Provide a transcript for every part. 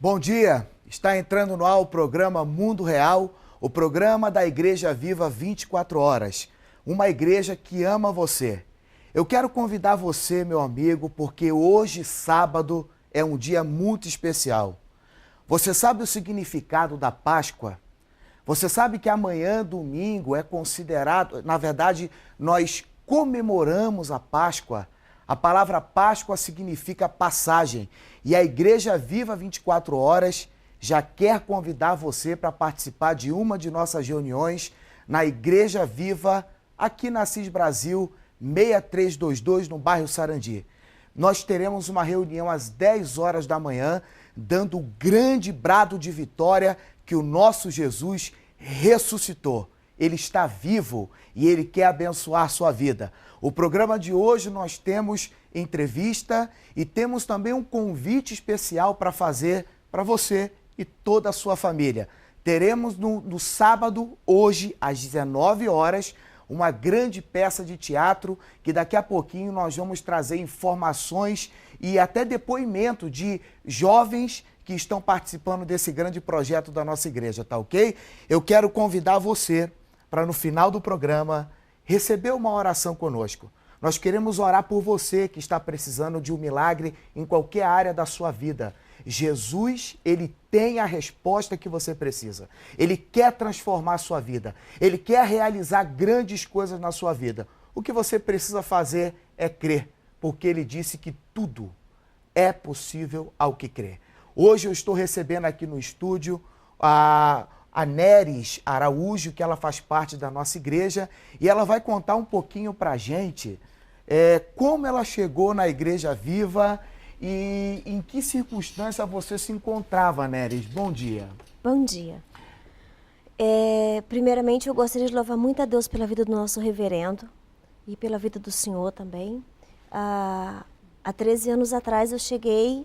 Bom dia, está entrando no ar o programa Mundo Real, o programa da Igreja Viva 24 horas, uma igreja que ama você. Eu quero convidar você, meu amigo, porque hoje, sábado, é um dia muito especial. Você sabe o significado da Páscoa? Você sabe que amanhã, domingo, é considerado, na verdade, nós comemoramos a Páscoa. A palavra Páscoa significa passagem e a Igreja Viva 24 horas já quer convidar você para participar de uma de nossas reuniões na Igreja Viva, aqui na Assis Brasil, 6322, no bairro Sarandi. Nós teremos uma reunião às 10 horas da manhã, dando o grande brado de vitória que o nosso Jesus ressuscitou. Ele está vivo e Ele quer abençoar sua vida. O programa de hoje nós temos entrevista e temos também um convite especial para fazer para você e toda a sua família. Teremos no sábado, hoje, às 19 horas, uma grande peça de teatro que daqui a pouquinho nós vamos trazer informações e até depoimento de jovens que estão participando desse grande projeto da nossa igreja, tá ok? Eu quero convidar você para no final do programa receber uma oração conosco. Nós queremos orar por você que está precisando de um milagre em qualquer área da sua vida. Jesus, Ele tem a resposta que você precisa. Ele quer transformar a sua vida. Ele quer realizar grandes coisas na sua vida. O que você precisa fazer é crer, porque Ele disse que tudo é possível ao que crer. Hoje eu estou recebendo aqui no estúdio a Neres Araújo, que ela faz parte da nossa igreja, e ela vai contar um pouquinho para a gente como ela chegou na Igreja Viva e em que circunstância você se encontrava, Neres. Bom dia. Bom dia. Primeiramente, eu gostaria de louvar muito a Deus pela vida do nosso reverendo e pela vida do senhor também. Há 13 anos atrás eu cheguei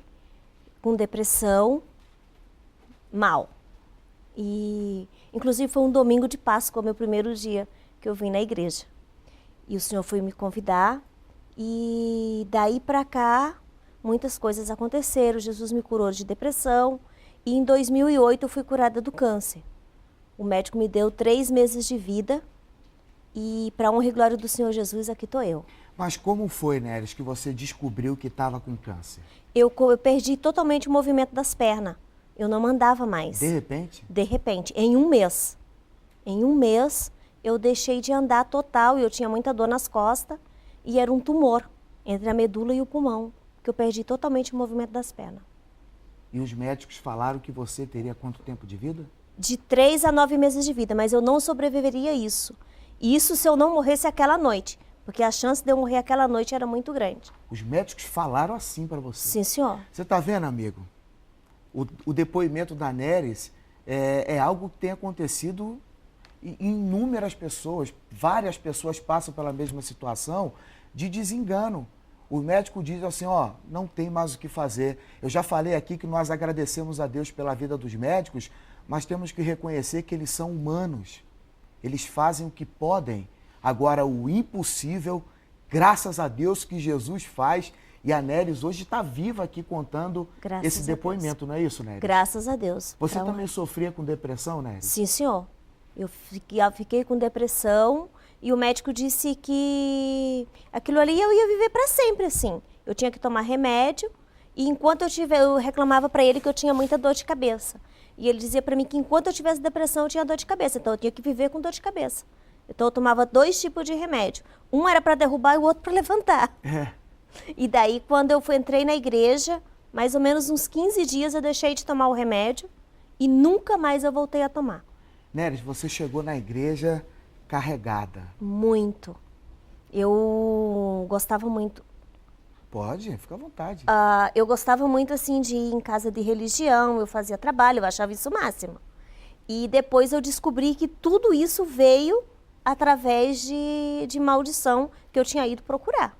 com depressão, mal. E, inclusive, foi um domingo de Páscoa, meu primeiro dia que eu vim na igreja. E o senhor foi me convidar e daí para cá muitas coisas aconteceram. Jesus me curou de depressão e em 2008 eu fui curada do câncer. O médico me deu 3 meses de vida e para honra e glória do Senhor Jesus, aqui estou eu. Mas como foi, Neres, que você descobriu que estava com câncer? Eu perdi totalmente o movimento das pernas. Eu não andava mais. De repente? De repente, em um mês. Em um mês, eu deixei de andar total e eu tinha muita dor nas costas e era um tumor entre a medula e o pulmão, que eu perdi totalmente o movimento das pernas. E os médicos falaram que você teria quanto tempo de vida? De 3 a 9 meses de vida, mas eu não sobreviveria a isso. Isso se eu não morresse aquela noite, porque a chance de eu morrer aquela noite era muito grande. Os médicos falaram assim para você? Sim, senhor. Você está vendo, amigo? O depoimento da Neres é algo que tem acontecido em inúmeras pessoas. Várias pessoas passam pela mesma situação de desengano. O médico diz assim, ó, não tem mais o que fazer. Eu já falei aqui que nós agradecemos a Deus pela vida dos médicos, mas temos que reconhecer que eles são humanos. Eles fazem o que podem. Agora, o impossível, graças a Deus que Jesus faz. E a Neres hoje está viva aqui contando esse depoimento, não é isso, Neres? Graças a Deus. Você também sofria com depressão, Neres? Sim, senhor. Eu fiquei com depressão e o médico disse que aquilo ali eu ia viver para sempre, assim. Eu tinha que tomar remédio e enquanto eu reclamava para ele que eu tinha muita dor de cabeça. E ele dizia para mim que enquanto eu tivesse depressão eu tinha dor de cabeça, então eu tinha que viver com dor de cabeça. Então eu tomava 2 tipos de remédio. Um era para derrubar e o outro para levantar. E daí, quando eu entrei na igreja, mais ou menos uns 15 dias eu deixei de tomar o remédio e nunca mais eu voltei a tomar. Neres, você chegou na igreja carregada. Muito. Eu gostava muito. Pode, fica à vontade. Eu gostava muito, assim, de ir em casa de religião, eu fazia trabalho, eu achava isso o máximo. E depois eu descobri que tudo isso veio através de maldição que eu tinha ido procurar.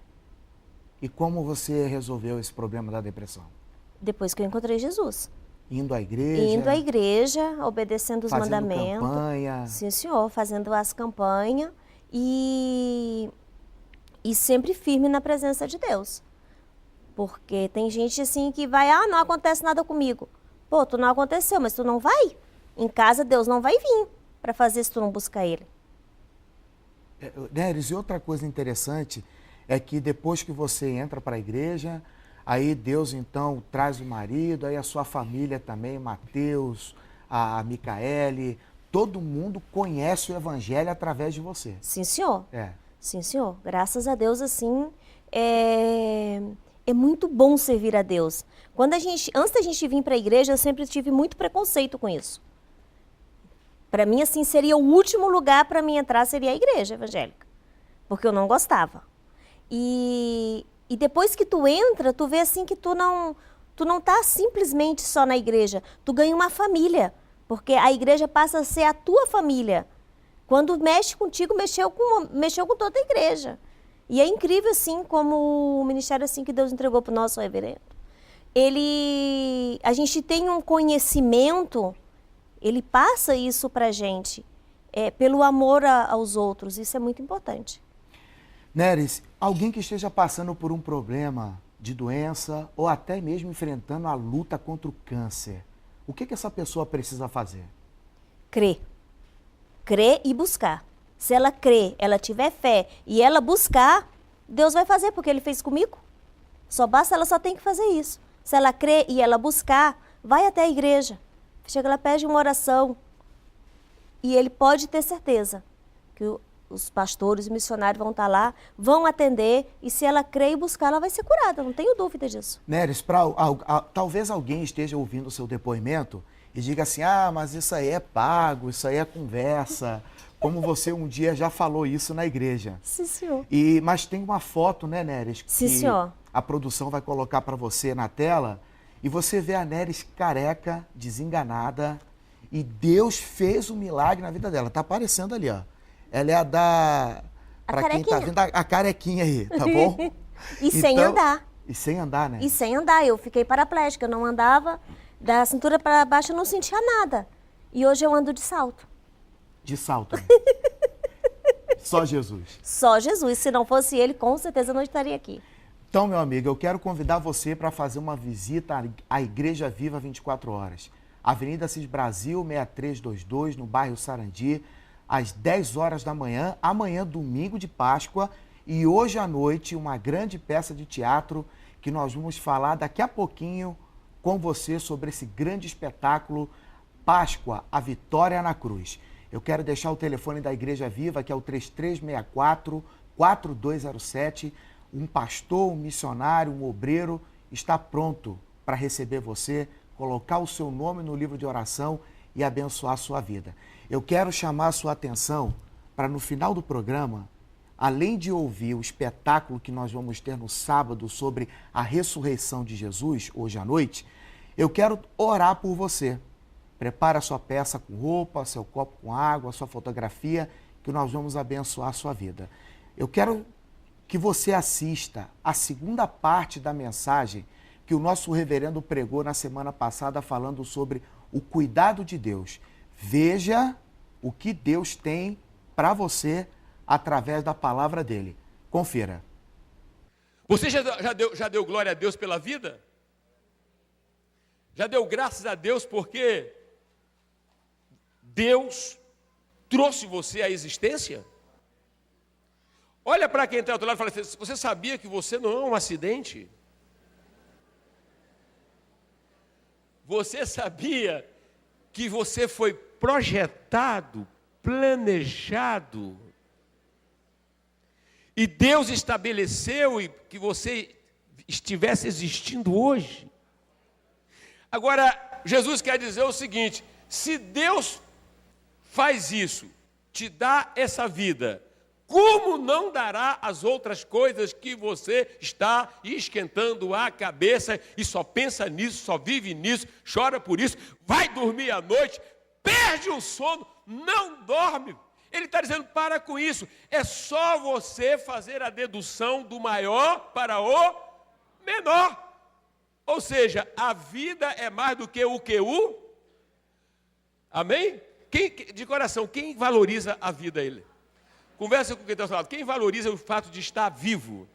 E como você resolveu esse problema da depressão? Depois que eu encontrei Jesus. Indo à igreja? Indo à igreja, obedecendo os mandamentos. Fazendo campanha? Sim, senhor, fazendo as campanhas e sempre firme na presença de Deus. Porque tem gente assim que vai, não acontece nada comigo. Pô, tu não aconteceu, mas tu não vai? Em casa Deus não vai vir para fazer se tu não buscar Ele. Neres, e outra coisa interessante é que depois que você entra para a igreja, aí Deus então traz o marido, aí a sua família também, Mateus, a Micaele, todo mundo conhece o evangelho através de você. Sim, senhor. É. Sim, senhor. Graças a Deus, assim, é muito bom servir a Deus. Antes da gente vir para a igreja, eu sempre tive muito preconceito com isso. Para mim, assim, seria o último lugar para mim entrar, seria a igreja evangélica. Porque eu não gostava. E depois que tu entra, tu vê assim que tu não tá simplesmente só na igreja. Tu ganha uma família. Porque a igreja passa a ser a tua família. Quando mexe contigo, mexeu com toda a igreja. E é incrível, assim, como o ministério assim que Deus entregou para o nosso reverendo. A gente tem um conhecimento, ele passa isso para a gente, pelo amor aos outros. Isso é muito importante. Neres, alguém que esteja passando por um problema de doença ou até mesmo enfrentando a luta contra o câncer, o que essa pessoa precisa fazer? Crer. Crer e buscar. Se ela crer, ela tiver fé e ela buscar, Deus vai fazer, porque Ele fez comigo. Ela só tem que fazer isso. Se ela crer e ela buscar, vai até a igreja. Chega lá, pede uma oração. E ele pode ter certeza que os pastores e missionários vão estar lá, vão atender, e se ela crer e buscar, ela vai ser curada, não tenho dúvida disso. Neres, talvez alguém esteja ouvindo o seu depoimento e diga assim, mas isso aí é pago, isso aí é conversa, como você um dia já falou isso na igreja. Sim, senhor. Mas tem uma foto, né, Neres? Sim, senhor. A produção vai colocar para você na tela, e você vê a Neres careca, desenganada, e Deus fez um milagre na vida dela. Tá aparecendo ali, ó. Ela é para quem tá vendo, a carequinha aí, tá bom? E sem andar. E sem andar, né? E sem andar. Eu fiquei paraplégica, eu não andava, da cintura para baixo eu não sentia nada. E hoje eu ando de salto. De salto, né? Só Jesus. Só Jesus. Se não fosse Ele, com certeza eu não estaria aqui. Então, meu amigo, eu quero convidar você para fazer uma visita à Igreja Viva 24 Horas. Avenida Assis Brasil, 6322, no bairro Sarandi, às 10 horas da manhã, amanhã, domingo de Páscoa, e hoje à noite, uma grande peça de teatro que nós vamos falar daqui a pouquinho com você sobre esse grande espetáculo Páscoa, a Vitória na Cruz. Eu quero deixar o telefone da Igreja Viva, que é o 3364-4207. Um pastor, um missionário, um obreiro está pronto para receber você, colocar o seu nome no livro de oração e abençoar a sua vida. Eu quero chamar a sua atenção para, no final do programa, além de ouvir o espetáculo que nós vamos ter no sábado sobre a ressurreição de Jesus, hoje à noite, eu quero orar por você. Prepare a sua peça com roupa, seu copo com água, sua fotografia, que nós vamos abençoar a sua vida. Eu quero que você assista a segunda parte da mensagem que o nosso reverendo pregou na semana passada, falando sobre o cuidado de Deus. Veja o que Deus tem para você através da palavra dele. Confira. Você já deu glória a Deus pela vida? Já deu graças a Deus porque Deus trouxe você à existência? Olha para quem está ao outro lado e fala assim, você sabia que você não é um acidente? Você sabia que você foi projetado, planejado, e Deus estabeleceu que você estivesse existindo hoje? Agora, Jesus quer dizer o seguinte, se Deus faz isso, te dá essa vida, como não dará as outras coisas que você está esquentando a cabeça e só pensa nisso, só vive nisso, chora por isso, vai dormir à noite, perde o sono, não dorme. Ele está dizendo, para com isso, é só você fazer a dedução do maior para o menor. Ou seja, a vida é mais do que o Amém? De coração, quem valoriza a vida? Ele. Conversa com quem está ao seu lado. Quem valoriza o fato de estar vivo?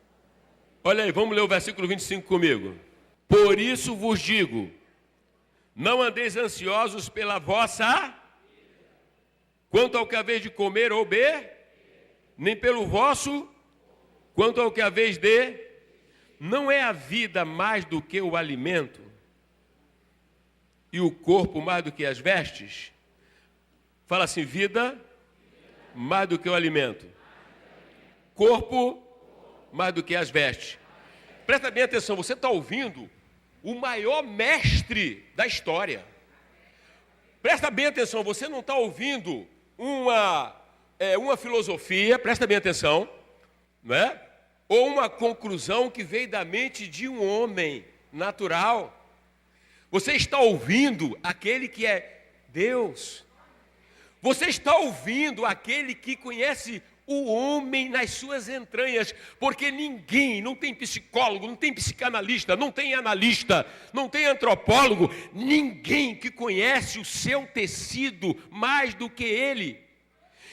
Olha aí, vamos ler o versículo 25 comigo. Por isso vos digo, Não andeis ansiosos pela vossa, quanto ao que haveis de comer ou beber, nem pelo vosso, quanto ao que haveis de. Não é a vida mais do que o alimento, e o corpo mais do que as vestes? Fala assim, vida mais do que o alimento, corpo mais do que as vestes. Presta bem atenção, você está ouvindo o maior mestre da história. Presta bem atenção, você não está ouvindo uma filosofia, presta bem atenção, não é? Ou uma conclusão que veio da mente de um homem natural. Você está ouvindo aquele que é Deus. Você está ouvindo aquele que conhece o homem nas suas entranhas, porque ninguém, não tem psicólogo, não tem psicanalista, não tem analista, não tem antropólogo, ninguém que conhece o seu tecido mais do que ele.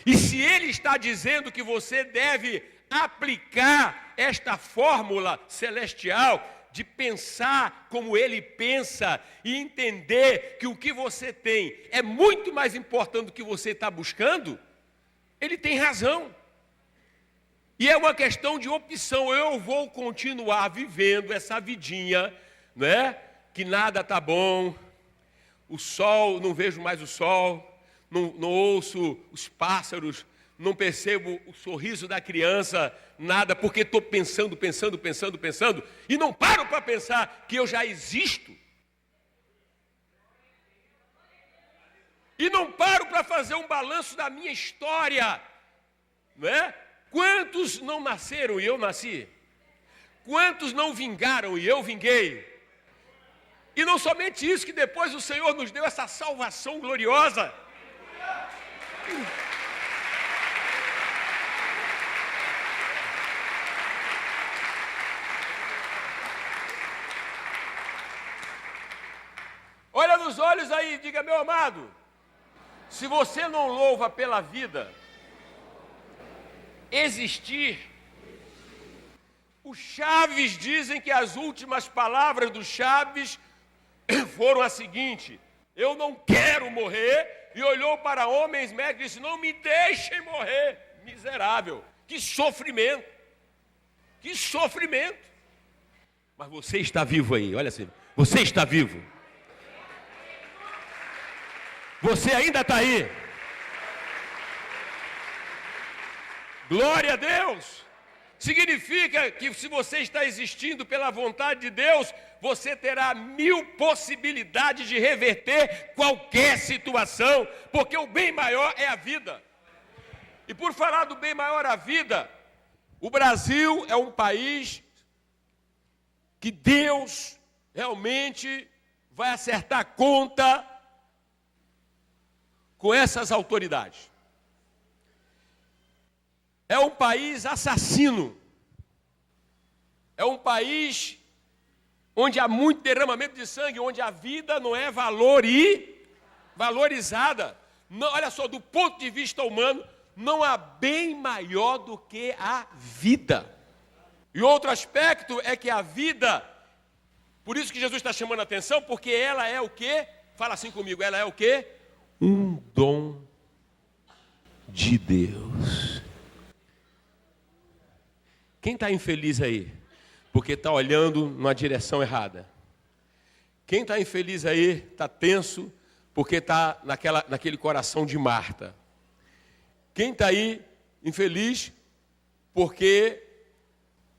E se ele está dizendo que você deve aplicar esta fórmula celestial de pensar como ele pensa e entender que o que você tem é muito mais importante do que você está buscando, ele tem razão. E é uma questão de opção. Eu vou continuar vivendo essa vidinha, né? Que nada está bom, o sol, não vejo mais o sol, não ouço os pássaros, não percebo o sorriso da criança, nada, porque estou pensando, e não paro para pensar que eu já existo. E não paro para fazer um balanço da minha história, não é? Quantos não nasceram e eu nasci? Quantos não vingaram e eu vinguei? E não somente isso, que depois o Senhor nos deu essa salvação gloriosa. Olha nos olhos aí e diga, meu amado, se você não louva pela vida, existir, os Chaves dizem que as últimas palavras do Chaves foram as seguintes: eu não quero morrer, e olhou para homens médicos e disse, não me deixem morrer, miserável, que sofrimento, que sofrimento. Mas você está vivo aí, olha assim, você está vivo. Você ainda está aí. Glória a Deus. Significa que se você está existindo pela vontade de Deus, você terá 1000 possibilidades de reverter qualquer situação, porque o bem maior é a vida. E por falar do bem maior a vida, o Brasil é um país que Deus realmente vai acertar conta com essas autoridades. É um país assassino. É um país onde há muito derramamento de sangue, onde a vida não é valorizada. Não, olha só, do ponto de vista humano, não há bem maior do que a vida. E outro aspecto é que a vida, por isso que Jesus está chamando a atenção, porque ela é o quê? Fala assim comigo, ela é o quê? Um dom de Deus. Quem está infeliz aí? Porque está olhando numa direção errada. Quem está infeliz aí, está tenso, porque está naquele coração de Marta. Quem está aí infeliz, porque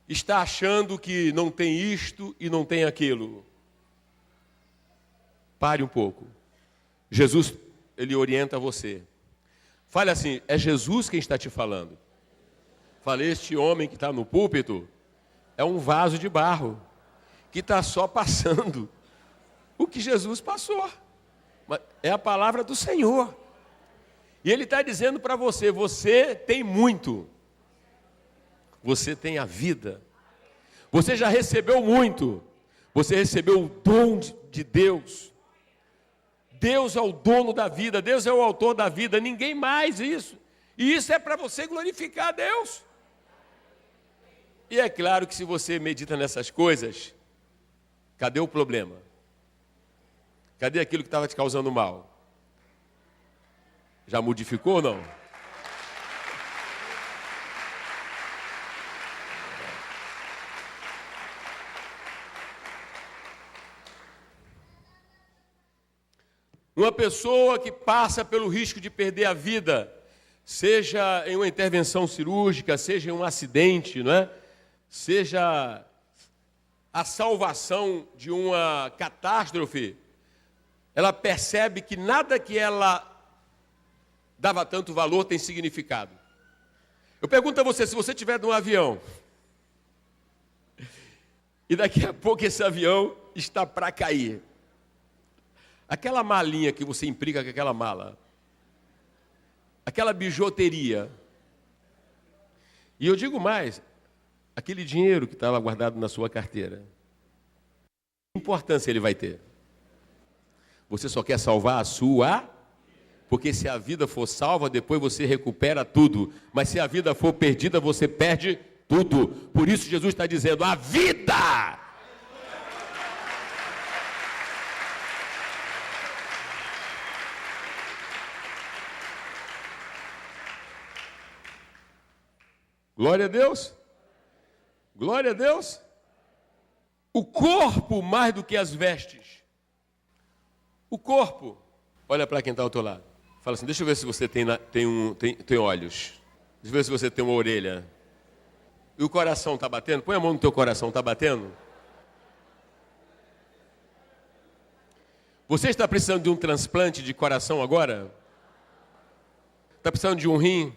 está achando que não tem isto e não tem aquilo. Pare um pouco. Jesus, ele orienta você. Fale assim, é Jesus quem está te falando. Falei, este homem que está no púlpito é um vaso de barro, que está só passando o que Jesus passou. Mas é a palavra do Senhor. E Ele está dizendo para você, você tem muito. Você tem a vida. Você já recebeu muito. Você recebeu o dom de Deus. Deus é o dono da vida, Deus é o autor da vida, ninguém mais isso. E isso é para você glorificar a Deus. E é claro que se você medita nessas coisas, cadê o problema? Cadê aquilo que estava te causando mal? Já modificou ou não? Uma pessoa que passa pelo risco de perder a vida, seja em uma intervenção cirúrgica, seja em um acidente, não é? Seja a salvação de uma catástrofe, ela percebe que nada que ela dava tanto valor tem significado. Eu pergunto a você, se você estiver num avião, e daqui a pouco esse avião está para cair, aquela malinha que você implica com aquela mala, aquela bijuteria, e eu digo mais, aquele dinheiro que estava guardado na sua carteira, que importância ele vai ter? Você só quer salvar a sua, porque se a vida for salva, depois você recupera tudo, mas se a vida for perdida, você perde tudo. Por isso Jesus está dizendo, a vida! Glória a Deus. Glória a Deus. O corpo mais do que as vestes. O corpo. Olha para quem está ao teu lado. Fala assim, deixa eu ver se você tem olhos. Deixa eu ver se você tem uma orelha. E o coração está batendo? Põe a mão no teu coração, está batendo? Você está precisando de um transplante de coração agora? Está precisando de um rim?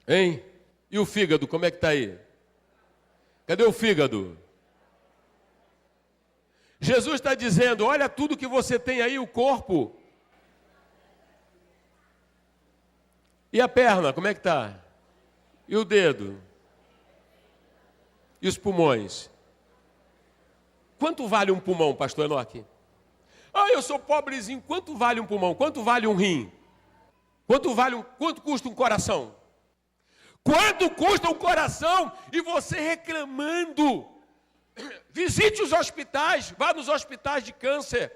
Hein? E o fígado, como é que está aí? Cadê o fígado? Jesus está dizendo, olha tudo que você tem aí, o corpo. E a perna, como é que está? E o dedo? E os pulmões? Quanto vale um pulmão, pastor Enoque? Ah, eu sou pobrezinho. Quanto vale um pulmão? Quanto vale um rim? Quanto custa um coração? Quanto custa um coração? E você reclamando. Visite os hospitais, vá nos hospitais de câncer.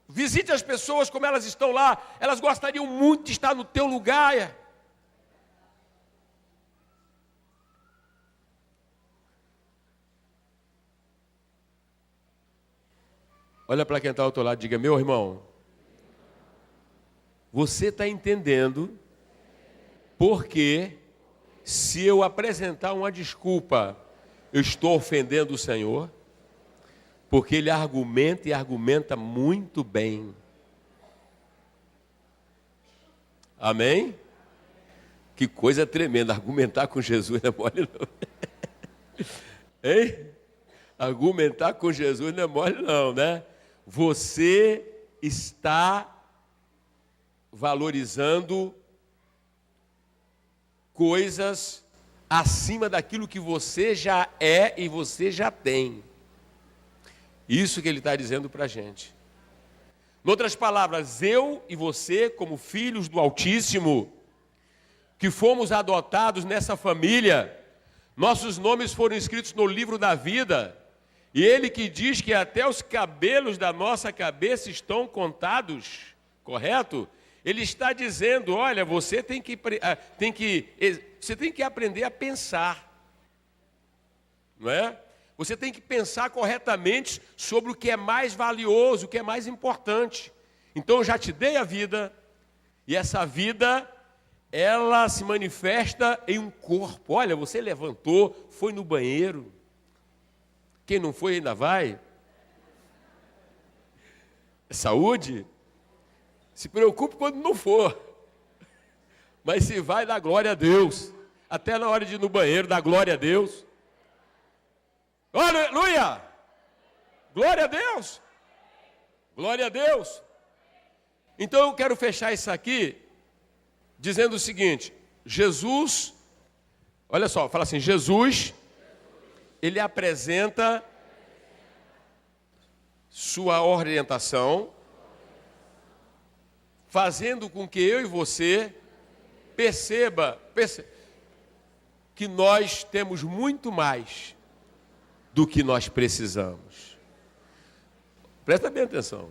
Visite as pessoas como elas estão lá. Elas gostariam muito de estar no teu lugar. Olha para quem está ao teu lado e diga, meu irmão, você está entendendo porque se eu apresentar uma desculpa, eu estou ofendendo o Senhor? Porque Ele argumenta e argumenta muito bem. Amém? Que coisa tremenda, argumentar com Jesus não é mole não. Hein? Argumentar com Jesus não é mole não, né? Você está valorizando coisas acima daquilo que você já é e você já tem. Isso que ele está dizendo para a gente. Em outras palavras, eu e você, como filhos do Altíssimo, que fomos adotados nessa família, nossos nomes foram escritos no livro da vida, e ele que diz que até os cabelos da nossa cabeça estão contados, correto? Ele está dizendo, olha, você tem que aprender a pensar, não é? Você tem que pensar corretamente sobre o que é mais valioso, o que é mais importante. Então eu já te dei a vida, e essa vida, ela se manifesta em um corpo. Olha, você levantou, foi no banheiro. Quem não foi ainda vai. Saúde? Se preocupe quando não for. Mas se vai, dá glória a Deus. Até na hora de ir no banheiro, dá glória a Deus. Aleluia! Glória a Deus! Glória a Deus! Então eu quero fechar isso aqui dizendo o seguinte, Jesus, olha só, fala assim, Jesus, ele apresenta sua orientação, fazendo com que eu e você perceba que nós temos muito mais do que nós precisamos. Presta bem atenção.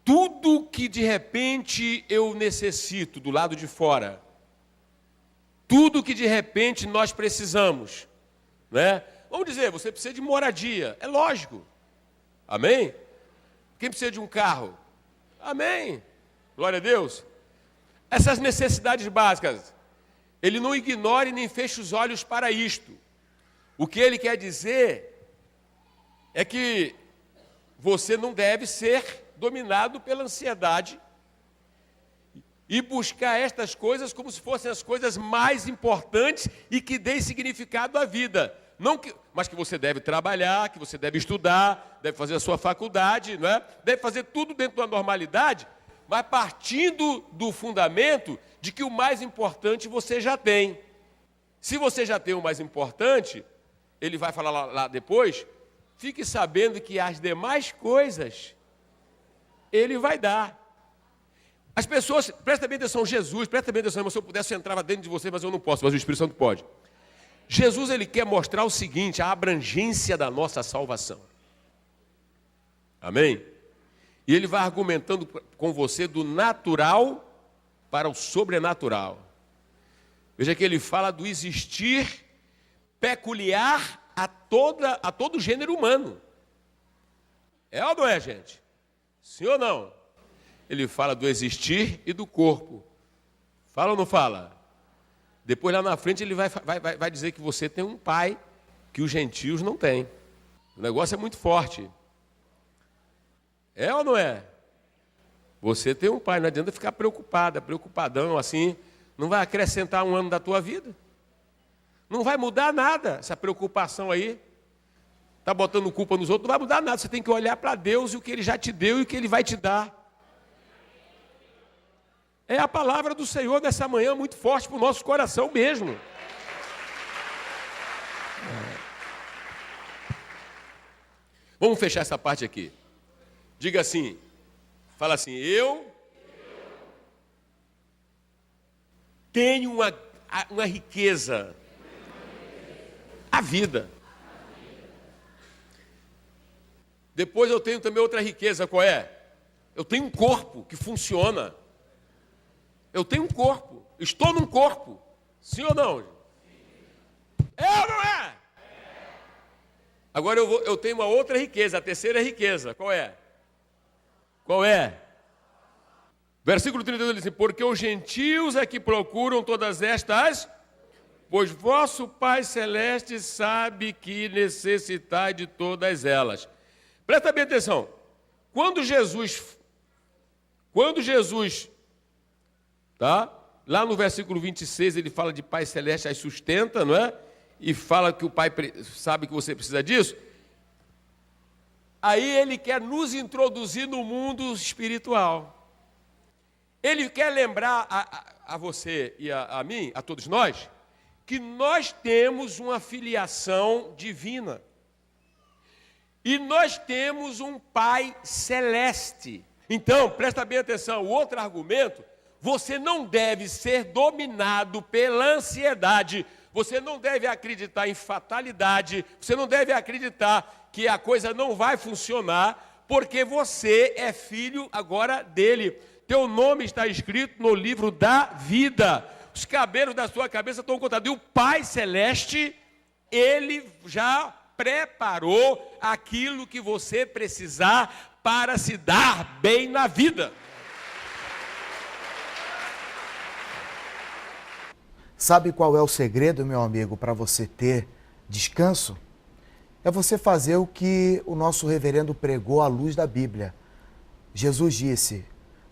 Tudo que de repente eu necessito do lado de fora, tudo que de repente nós precisamos, né? Vamos dizer, você precisa de moradia, é lógico. Amém? Quem precisa de um carro? Amém. Glória a Deus. Essas necessidades básicas, ele não ignora e nem fecha os olhos para isto. O que ele quer dizer é que você não deve ser dominado pela ansiedade e buscar estas coisas como se fossem as coisas mais importantes e que deem significado à vida. Mas que você deve trabalhar, que você deve estudar, deve fazer a sua faculdade, não é? Deve fazer tudo dentro da normalidade, mas partindo do fundamento de que o mais importante você já tem. Se você já tem o mais importante, ele vai falar lá depois, fique sabendo que as demais coisas ele vai dar. As pessoas, presta bem atenção, Jesus, presta bem atenção, se eu pudesse eu entrava dentro de você, mas eu não posso, mas o Espírito Santo pode. Jesus, ele quer mostrar o seguinte, a abrangência da nossa salvação. Amém? E ele vai argumentando com você do natural para o sobrenatural. Veja que ele fala do existir peculiar a todo gênero humano. É ou não é, gente? Sim ou não? Ele fala do existir e do corpo. Fala ou não fala? Depois lá na frente ele vai dizer que você tem um pai que os gentios não têm. O negócio é muito forte. É ou não é? Você tem um pai, não adianta ficar preocupadão assim, não vai acrescentar um ano da tua vida. Não vai mudar nada, essa preocupação aí. Está botando culpa nos outros, não vai mudar nada. Você tem que olhar para Deus e o que Ele já te deu e o que Ele vai te dar. É a palavra do Senhor dessa manhã muito forte para o nosso coração mesmo. Vamos fechar essa parte aqui. Diga assim, fala assim, eu tenho uma riqueza, a vida. Depois eu tenho também outra riqueza, qual é? Eu tenho um corpo que funciona. Eu tenho um corpo, estou num corpo. Sim ou não? É ou não é? Agora eu tenho uma outra riqueza, a terceira riqueza, qual é? Qual é? Versículo 32 diz assim, porque os gentios é que procuram todas estas, pois vosso Pai Celeste sabe que necessitai de todas elas. Presta bem atenção, quando Jesus, tá? Lá no versículo 26 ele fala de Pai Celeste as sustenta, não é? E fala que o Pai sabe que você precisa disso. Aí ele quer nos introduzir no mundo espiritual. Ele quer lembrar a você e a mim, a todos nós, que nós temos uma filiação divina. E nós temos um Pai Celeste. Então, presta bem atenção, o outro argumento, você não deve ser dominado pela ansiedade, você não deve acreditar em fatalidade, você não deve acreditar que a coisa não vai funcionar, porque você é filho agora dele. Teu nome está escrito no livro da vida. Os cabelos da sua cabeça estão contados. E o Pai Celeste, ele já preparou aquilo que você precisar para se dar bem na vida. Sabe qual é o segredo, meu amigo, para você ter descanso? É você fazer o que o nosso reverendo pregou à luz da Bíblia. Jesus disse,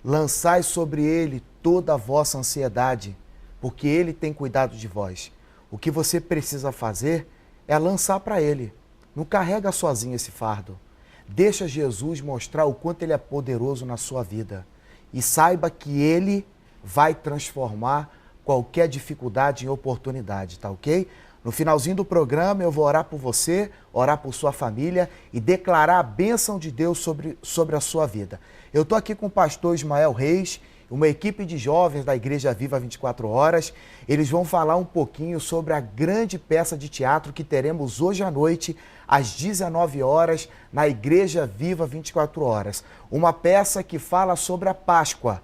lançai sobre ele toda a vossa ansiedade, porque ele tem cuidado de vós. O que você precisa fazer é lançar para ele. Não carrega sozinho esse fardo. Deixa Jesus mostrar o quanto ele é poderoso na sua vida. E saiba que ele vai transformar qualquer dificuldade em oportunidade, tá ok? No finalzinho do programa eu vou orar por você, orar por sua família e declarar a bênção de Deus sobre a sua vida. Eu estou aqui com o pastor Ismael Reis uma equipe de jovens da Igreja Viva 24 Horas. Eles vão falar um pouquinho sobre a grande peça de teatro que teremos hoje à noite, às 19 horas, na Igreja Viva 24 Horas. Uma peça que fala sobre a Páscoa.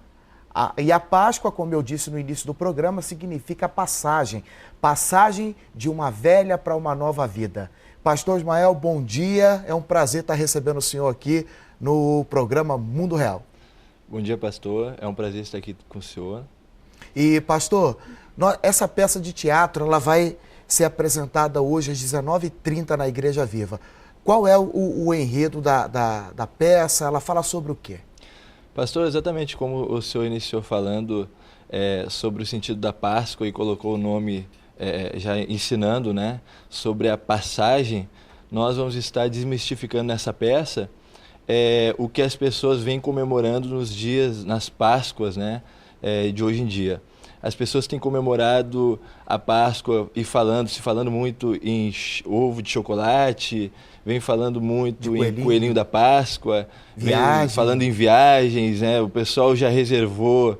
E a Páscoa, como eu disse no início do programa, significa passagem. Passagem de uma velha para uma nova vida. Pastor Ismael, bom dia. É um prazer estar recebendo o senhor aqui no programa Mundo Real. Bom dia, pastor. É um prazer estar aqui com o senhor. E, pastor, essa peça de teatro ela vai ser apresentada hoje às 19h30 na Igreja Viva. Qual é o enredo da peça? Ela fala sobre o quê? Pastor, exatamente como o senhor iniciou falando sobre o sentido da Páscoa e colocou o nome já ensinando, né, sobre a passagem, nós vamos estar desmistificando nessa peça o que as pessoas vêm comemorando nos dias, nas Páscoas, né, de hoje em dia. As pessoas têm comemorado a Páscoa e se falando muito em ovo de chocolate, vem falando muito em coelhinho da Páscoa, vem falando em viagens, né? O pessoal já reservou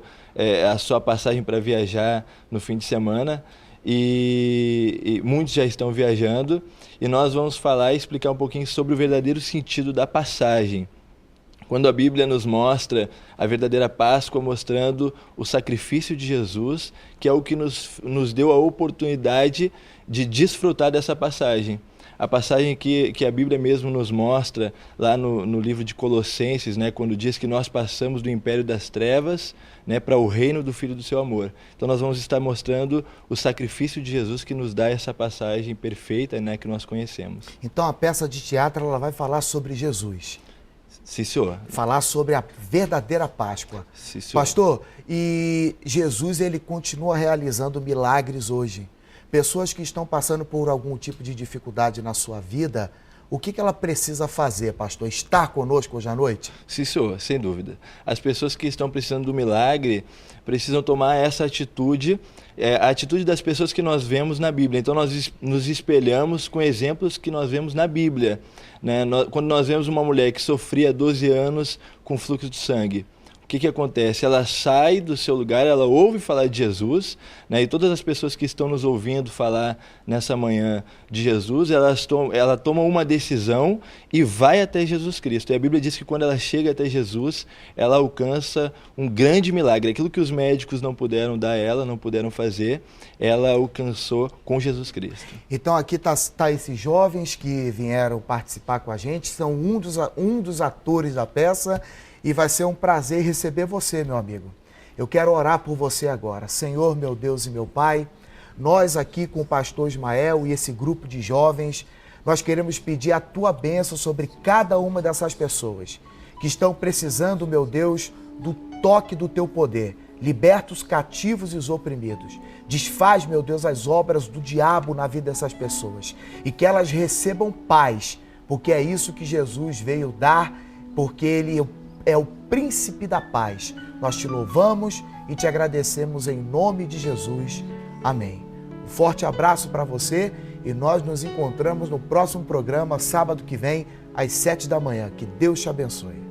a sua passagem para viajar no fim de semana e muitos já estão viajando, e nós vamos falar e explicar um pouquinho sobre o verdadeiro sentido da passagem. Quando a Bíblia nos mostra a verdadeira Páscoa, mostrando o sacrifício de Jesus, que é o que nos deu a oportunidade de desfrutar dessa passagem. A passagem que a Bíblia mesmo nos mostra lá no livro de Colossenses, né, quando diz que nós passamos do império das trevas, né, para o reino do Filho do seu amor. Então nós vamos estar mostrando o sacrifício de Jesus que nos dá essa passagem perfeita, né, que nós conhecemos. Então a peça de teatro ela vai falar sobre Jesus. Sim, senhor. Falar sobre a verdadeira Páscoa. Sim, senhor. Pastor, e Jesus ele continua realizando milagres hoje. Pessoas que estão passando por algum tipo de dificuldade na sua vida, o que ela precisa fazer, pastor? Estar conosco hoje à noite? Sim, senhor, sem dúvida. As pessoas que estão precisando do milagre precisam tomar essa atitude, a atitude das pessoas que nós vemos na Bíblia. Então nós nos espelhamos com exemplos que nós vemos na Bíblia, né? Quando nós vemos uma mulher que sofria 12 anos com fluxo de sangue, o que acontece? Ela sai do seu lugar, ela ouve falar de Jesus, né? E todas as pessoas que estão nos ouvindo falar nessa manhã de Jesus, ela toma uma decisão e vai até Jesus Cristo. E a Bíblia diz que quando ela chega até Jesus, ela alcança um grande milagre. Aquilo que os médicos não puderam dar a ela, não puderam fazer, ela alcançou com Jesus Cristo. Então aqui tá esses jovens que vieram participar com a gente, são um dos atores da peça. E vai ser um prazer receber você, meu amigo. Eu quero orar por você agora. Senhor, meu Deus e meu Pai, nós aqui com o pastor Ismael e esse grupo de jovens, nós queremos pedir a tua bênção sobre cada uma dessas pessoas que estão precisando, meu Deus, do toque do teu poder. Liberta os cativos e os oprimidos. Desfaz, meu Deus, as obras do diabo na vida dessas pessoas. E que elas recebam paz, porque é isso que Jesus veio dar, porque ele é o príncipe da paz. Nós te louvamos e te agradecemos em nome de Jesus. Amém. Um forte abraço para você e nós nos encontramos no próximo programa, sábado que vem, às 7 da manhã. Que Deus te abençoe.